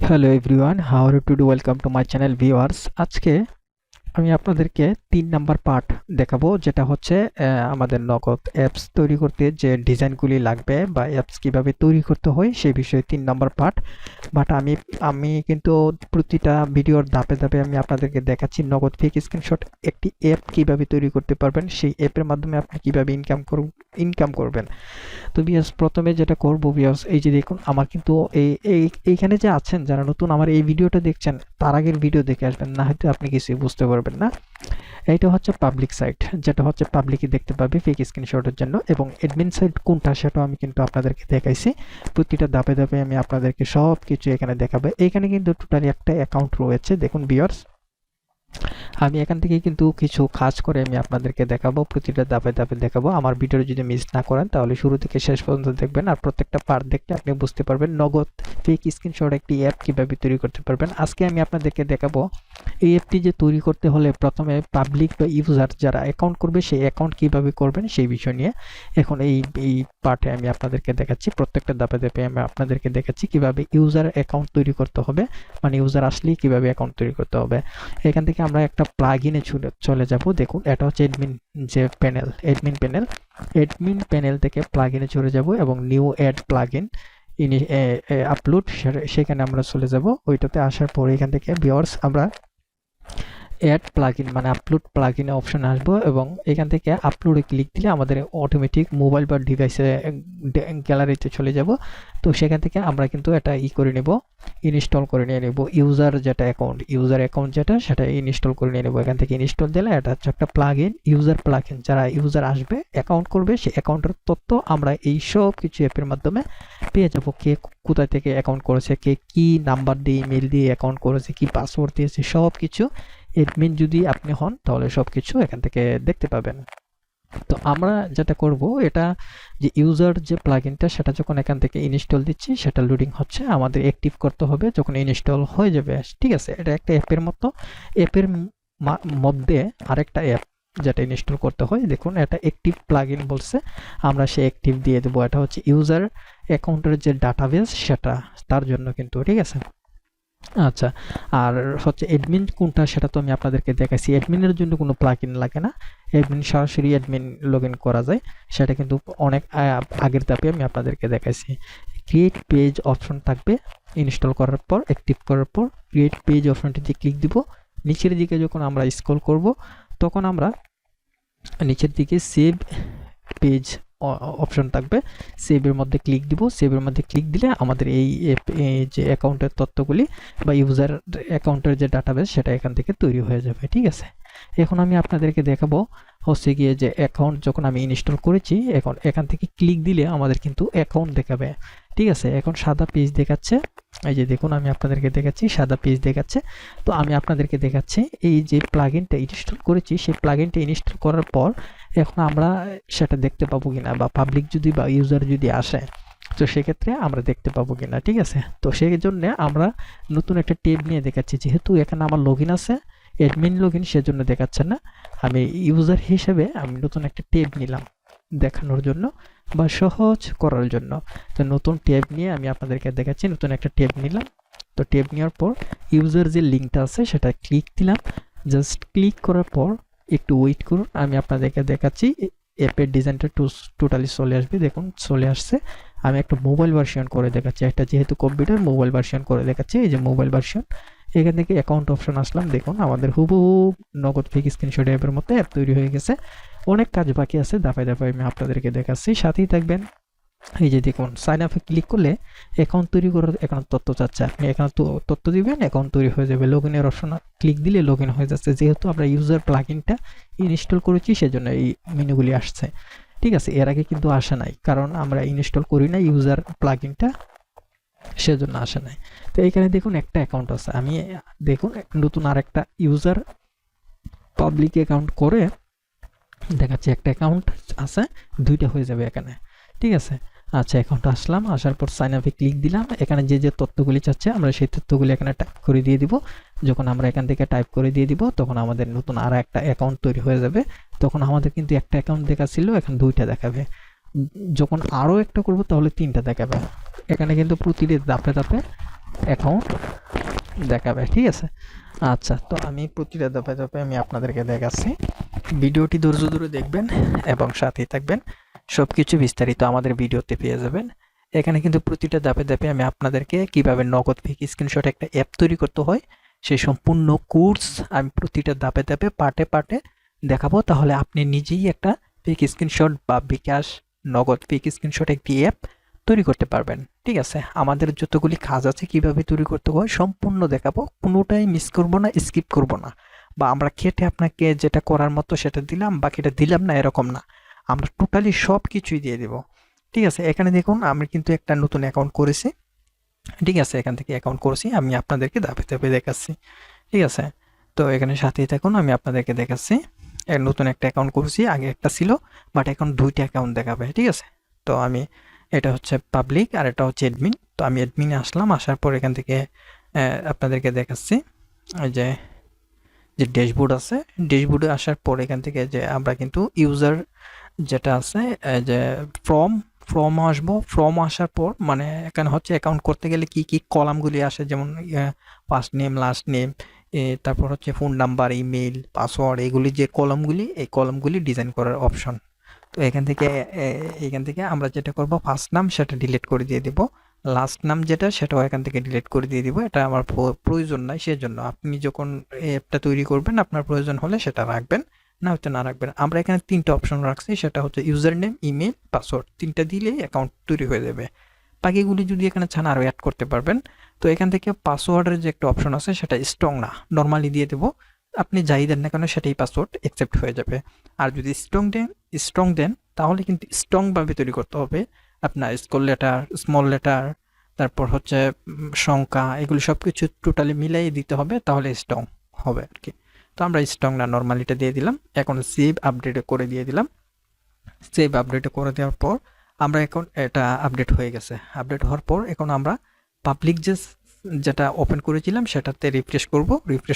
Hello everyone, how are you today? Welcome to my channel viewers. আজকে আমি আপনাদেরকে ৩ number part দেখাবো, যেটা হচ্ছে আমাদের নগদ অ্যাপস তৈরি করতে যে ডিজাইনগুলি লাগবে বা অ্যাপস কিভাবে তৈরি করতে হয় সেই বিষয়ে ৩ নাম্বার পার্ট। বাট আমি কিন্তু প্রতিটা ভিডিওর ধাপে ধাপে আমি আপনাদেরকে দেখাচ্ছি নগদ ফেক স্ক্রিনশট একটি অ্যাপ কিভাবে তৈরি করতে পারবেন, সেই অ্যাপের মাধ্যমে আপনি কিভাবে ইনকাম করবেন। তো ভিউয়ার্স, প্রথমে যেটা করব ভিউয়ার্স, এই যে দেখুন আমার কিন্তু এইখানে যে আছেন যারা নতুন আমার এই ভিডিওটা দেখছেন তার আগের ভিডিও দেখে আসবেন, না হয়তো আপনি কিছুই বুঝতে পারবেন না। এইটা হচ্ছে পাবলিক সাইট, যেটা হচ্ছে পাবলিকই দেখতে পাবে ফেক স্ক্রিনশটের জন্য, এবং অ্যাডমিন সাইট কোনটা সেটাও আমি কিন্তু আপনাদেরকে দেখাইছি। প্রতিটা ধাপে ধাপে আমি আপনাদেরকে সব কিছু এখানে দেখাবো। এখানে কিন্তু টোটালি একটা অ্যাকাউন্ট রয়েছে, দেখুন ভিউয়ার্স। আমি এখান থেকে কিন্তু কিছু কাজ করে আমি আপনাদেরকে দেখাবো, প্রতিটা ধাপে ধাপে দেখাবো। আমার ভিডিওটা যদি মিস না করেন তাহলে শুরু থেকে শেষ পর্যন্ত দেখবেন, আর প্রত্যেকটা পার্ট দেখলে আপনি বুঝতে পারবেন নগদ ফেক স্ক্রিনশট একটি অ্যাপ কিভাবে তৈরি করতে পারবেন। আজকে আমি আপনাদেরকে দেখাবো এই অ্যাপটি যে তৈরি করতে হলে প্রথমে পাবলিক বা ইউজার যারা অ্যাকাউন্ট করবে সেই অ্যাকাউন্ট কিভাবে করবেন সেই বিষয় নিয়ে এখন এই পার্টে আমি আপনাদেরকে দেখাচ্ছি। প্রত্যেকটা ধাপে ধাপে আমি আপনাদেরকে দেখাচ্ছি কিভাবে ইউজার অ্যাকাউন্ট তৈরি করতে হবে, মানে ইউজার আসলেই কিভাবে অ্যাকাউন্ট তৈরি করতে হবে। এখান থেকে আমরা একটা প্লাগইনে চলে যাব। দেখুন এটা হচ্ছে অ্যাডমিন প্যানেল থেকে প্লাগইনে চলে যাব এবং নিউ অ্যাড প্লাগইন আপলোড, সেখানে আমরা চলে যাব। ওইটাতে আসার পর এখান থেকে ভিউয়ার্স আমরা অ্যাড প্লাগইন মানে আপলোড প্লাগইনে অপশন আসবো এবং এখান থেকে আপলোডে ক্লিক দিলে আমাদের অটোমেটিক মোবাইল বা ডিভাইসে গ্যালারিতে চলে যাব। তো সেখান থেকে আমরা কিন্তু এটা করে নেব, ইনস্টল করে নিয়ে নেব ইউজার অ্যাকাউন্ট যেটা সেটা ইনস্টল করে নিয়ে নেব। এখান থেকে ইনস্টল দিলে এটা হচ্ছে একটা প্লাগইন, যারা ইউজার আসবে অ্যাকাউন্ট করবে সেই অ্যাকাউন্টের তথ্য আমরা এই সব কিছু অ্যাপের মাধ্যমে পেয়ে যাব। কে কোথায় থেকে অ্যাকাউন্ট করেছে, কে কি নাম্বার দিয়ে ইমেল দিয়ে অ্যাকাউন্ট করেছে, কি পাসওয়ার্ড দিয়েছে, সব কিছু অ্যাডমিন যদি আপনি হন তাহলে সবকিছু এখান থেকে দেখতে পাবেন। তো আমরা যেটা করব, এটা যে ইউজার যে প্লাগইনটা সেটা যখন এখান থেকে ইনস্টল দিচ্ছি সেটা লোডিং হচ্ছে, আমাদের অ্যাক্টিভ করতে হবে যখন ইনস্টল হয়ে যাবে। ঠিক আছে, এটা একটা অ্যাপের মতো, অ্যাপের মধ্যে আরেকটা অ্যাপ যেটা ইনস্টল করতে হয়। দেখুন এটা অ্যাক্টিভ প্লাগইন বলছে, আমরা সে অ্যাক্টিভ দিয়ে দেবো। এটা হচ্ছে ইউজার অ্যাকাউন্টের যে ডাটাবেস সেটা, তার জন্য কিন্তু। ঠিক আছে, আচ্ছা। আর হচ্ছে অ্যাডমিন কোনটা সেটা তো আমি আপনাদেরকে দেখাইছি। অ্যাডমিনের জন্য কোনো প্লাগইন লাগে না, সরাসরি অ্যাডমিন লগইন করা যায়, সেটা কিন্তু অনেক আগের ধাপে আমি আপনাদেরকে দেখাইছি। ক্রিয়েট পেজ অপশন থাকবে, ইনস্টল করার পর অ্যাক্টিভ করার পর ক্রিয়েট পেজ অপশনটিতে ক্লিক দিব। নিচের দিকে যখন আমরা স্ক্রল করব তখন আমরা নিচের দিকে সেভ পেজ অপশন থাকবে, সেভের মধ্যে ক্লিক দিব। সেভের মধ্যে ক্লিক দিলে আমাদের এই যে অ্যাকাউন্টের তথ্যগুলি বা ইউজার অ্যাকাউন্টের যে ডাটাবেস সেটা এখান থেকে তৈরি হয়ে যাবে। ঠিক আছে, এখন আমি আপনাদেরকে দেখাবো হচ্ছে গিয়ে যে অ্যাকাউন্ট যখন আমি ইনস্টল করেছি, এখন এখান থেকে ক্লিক দিলে আমাদের কিন্তু অ্যাকাউন্ট দেখাবে। ঠিক আছে, এখন সাদা পেজ দেখাচ্ছে, এই যে দেখুন আমি আপনাদেরকে দেখাচ্ছি সাদা পেজ দেখাচ্ছে। তো আমি আপনাদেরকে দেখাচ্ছি এই যে প্লাগইনটা ইনস্টল করেছি সেই প্লাগইনটা ইনস্টল করার পর এখন আমরা সেটা দেখতে পাবো কিনা, বা পাবলিক যদি বা ইউজার যদি আসে তো সেক্ষেত্রে আমরা দেখতে পাবো কিনা। ঠিক আছে, তো সেই জন্য আমরা নতুন একটা ট্যাব নিয়ে দেখাচ্ছি, যেহেতু এখানে আমার লগইন আছে, অ্যাডমিন লগইন, সেজন্য দেখাচ্ছে না। আমি ইউজার হিসেবে আমি নতুন একটা ট্যাব নিলাম দেখানোর জন্য বা সহজ করার জন্য। তো নতুন ট্যাব নিয়ে আমি আপনাদেরকে দেখাচ্ছি, নতুন একটা ট্যাব নিলাম। তো ট্যাব নেওয়ার পর ইউজার যে লিঙ্কটা আছে সেটা ক্লিক দিলাম। জাস্ট ক্লিক করার পর একটু ওয়েট করুন, আমি আপনাদেরকে দেখাচ্ছি অ্যাপের ডিজাইনটা টোটালি চলে আসবে। দেখুন চলে আসছে। আমি একটা মোবাইল ভার্সন করে দেখাচ্ছি, একটা যেহেতু কম্পিউটার মোবাইল ভার্সন করে দেখাচ্ছি। এই যে মোবাইল ভার্সন, এখান থেকে অ্যাকাউন্ট অপশন আসলাম। দেখুন আমাদের হুবহু নগদ ফেক স্ক্রিনশট অ্যাপের মতো অ্যাপ তৈরি হয়ে গেছে। অনেক কাজ বাকি আছে, ধাপে ধাপে আমি আপনাদেরকে দেখাচ্ছি, সাথেই থাকবেন। এই যে দেখুন সাইন আপে ক্লিক করলে অ্যাকাউন্ট তৈরি করার অ্যাকাউন্ট তথ্য চাচ্ছে, আপনি এখানে তথ্য দিবেন, অ্যাকাউন্ট তৈরি হয়ে যাবে। লগইনের অপশন ক্লিক দিলে লগইন হয়ে যাচ্ছে, যেহেতু আমরা ইউজার প্লাগইনটা ইনস্টল করেছি সেজন্য এই মেনুগুলি আসছে। ঠিক আছে, এর আগে কিন্তু আসে নাই, কারণ আমরা ইনস্টল করি না ইউজার প্লাগইনটা, সেজন্য আসে নাই। তো এখানে দেখুন একটা অ্যাকাউন্ট আছে, আমি দেখুন নতুন আরেকটা ইউজার পাবলিক অ্যাকাউন্ট করে দেখাচ্ছি। একটা অ্যাকাউন্ট আছে, দুইটা হয়ে যাবে এখানে। ঠিক আছে, আচ্ছা অ্যাকাউন্ট আসলাম, আসার পর সাইন আপে ক্লিক দিলাম। এখানে যে যে তথ্যগুলি চাচ্ছে আমরা সেই তথ্যগুলি এখানে টাইপ করে দিয়ে দিব। যখন আমরা এখান থেকে টাইপ করে দিয়ে দিব তখন আমাদের নতুন আর একটা অ্যাকাউন্ট তৈরি হয়ে যাবে। তখন আমাদের কিন্তু একটা অ্যাকাউন্ট দেখাচ্ছিল, এখন দুইটা দেখাবে। যখন আরও একটা করব তাহলে তিনটা দেখাবে। এখানে কিন্তু প্রতিটি ধাপে ধাপে অ্যাকাউন্ট দেখাবে। ঠিক আছে, আচ্ছা, তো আমি প্রতিটা ধাপে ধাপে আমি আপনাদেরকে দেখাচ্ছি। ভিডিওটি ধৈর্য ধরে দেখবেন এবং সাথেই থাকবেন। সব কিছু বিস্তারিত আমাদের ভিডিওতে পেয়ে যাবেন। এখানে কিন্তু প্রতিটা ধাপে ধাপে আমি আপনাদেরকে কিভাবে নগদ পিক স্ক্রিনশট একটা অ্যাপ তৈরি করতে হয় সেই সম্পূর্ণ কোর্স আমি প্রতিটা ধাপে ধাপে পার্টে পার্টে দেখাবো। তাহলে আপনি নিজেই একটা পিক স্ক্রিনশট বা বিকাশ নগদ পিক স্ক্রিনশট একটি অ্যাপ তৈরি করতে পারবেন। ঠিক আছে, আমাদের যতগুলি কাজ আছে কিভাবে তৈরি করতে হয় সম্পূর্ণ দেখাবো, কোনোটাই মিস করব না, স্কিপ করব না, বা আমরা খেটে আপনাকে যেটা করার মতো সেটা দিলাম বাকিটা দিলাম না, এরকম না। আমরা টোটালি সব কিছুই দিয়ে দেব। ঠিক আছে, এখানে দেখুন আমি কিন্তু একটা নতুন অ্যাকাউন্ট করেছি। ঠিক আছে, এখান থেকে অ্যাকাউন্ট করেছি, আমি আপনাদেরকে ধাপে ধাপে দেখাচ্ছি। ঠিক আছে, তো এখানে সাথেই থাকুন, আমি আপনাদেরকে দেখাচ্ছি। নতুন একটা অ্যাকাউন্ট করেছি, আগে একটা ছিল, বাট এখন দুইটা অ্যাকাউন্ট দেখাবে। ঠিক আছে, তো আমি এটা হচ্ছে পাবলিক আর এটা হচ্ছে অ্যাডমিন। তো আমি অ্যাডমিনে আসলাম, আসার পর এখান থেকে আপনাদেরকে দেখাচ্ছি যে যে ড্যাশবোর্ড আছে, ড্যাশবোর্ডে আসার পর এখান থেকে যে আমরা কিন্তু ইউজার যেটা আছে যে ফর্ম আসবো, ফর্ম আসার পর মানে এখানে হচ্ছে অ্যাকাউন্ট করতে গেলে কি কি কলামগুলি আসে, যেমন ফার্স্ট নেম, লাস্ট নেম, তারপর হচ্ছে ফোন নাম্বার, ইমেল, পাসওয়ার্ড, এগুলি যে কলামগুলি, এই কলামগুলি ডিজাইন করার অপশন। তো এখান থেকে আমরা যেটা করব, ফার্স্ট নাম সেটা ডিলিট করে দিয়ে দেব, লাস্ট নাম যেটা সেটাও এখান থেকে ডিলিট করে দিয়ে দিব। এটা আমার প্রয়োজন নাই, সেজন্য আপনি যখন অ্যাপটা তৈরি করবেন আপনার প্রয়োজন হলে সেটা রাখবেন, না হয়তো না রাখবেন। আমরা এখানে তিনটা অপশন রাখছি, সেটা হচ্ছে ইউজার নেম, ইমেল, পাসওয়ার্ড, তিনটা দিলেই অ্যাকাউন্ট তৈরি হয়ে যাবে। বাকিগুলি যদি এখানে চান আরও অ্যাড করতে পারবেন। তো এখান থেকে পাসওয়ার্ডের যে একটা অপশন আছে সেটা স্ট্রং না, নর্মালি দিয়ে দেবো। আপনি যাই দেন না কেন সেটাই পাসওয়ার্ড অ্যাকসেপ্ট হয়ে যাবে। আর যদি স্ট্রং দেন তাহলে কিন্তু স্ট্রংভাবে তৈরি করতে হবে। আপনার স্মল লেটার, তারপর হচ্ছে সংখ্যা, এগুলি সব কিছু টোটালি মিলাই দিতে হবে, তাহলে স্ট্রং হবে আর কি। তো আমরা স্ট্রং না, নর্মালিটা দিয়ে দিলাম। এখন সেভ আপডেট করে দিয়ে দিলাম। সেভ আপডেট করে দেওয়ার পর আমরা এখন এটা আপডেট হয়ে গেছে। আপডেট হওয়ার পর এখন আমরা পাবলিক যেটা ওপেন করেছিলাম সেটাতে রিফ্রেশ করব। রিফ্রেশ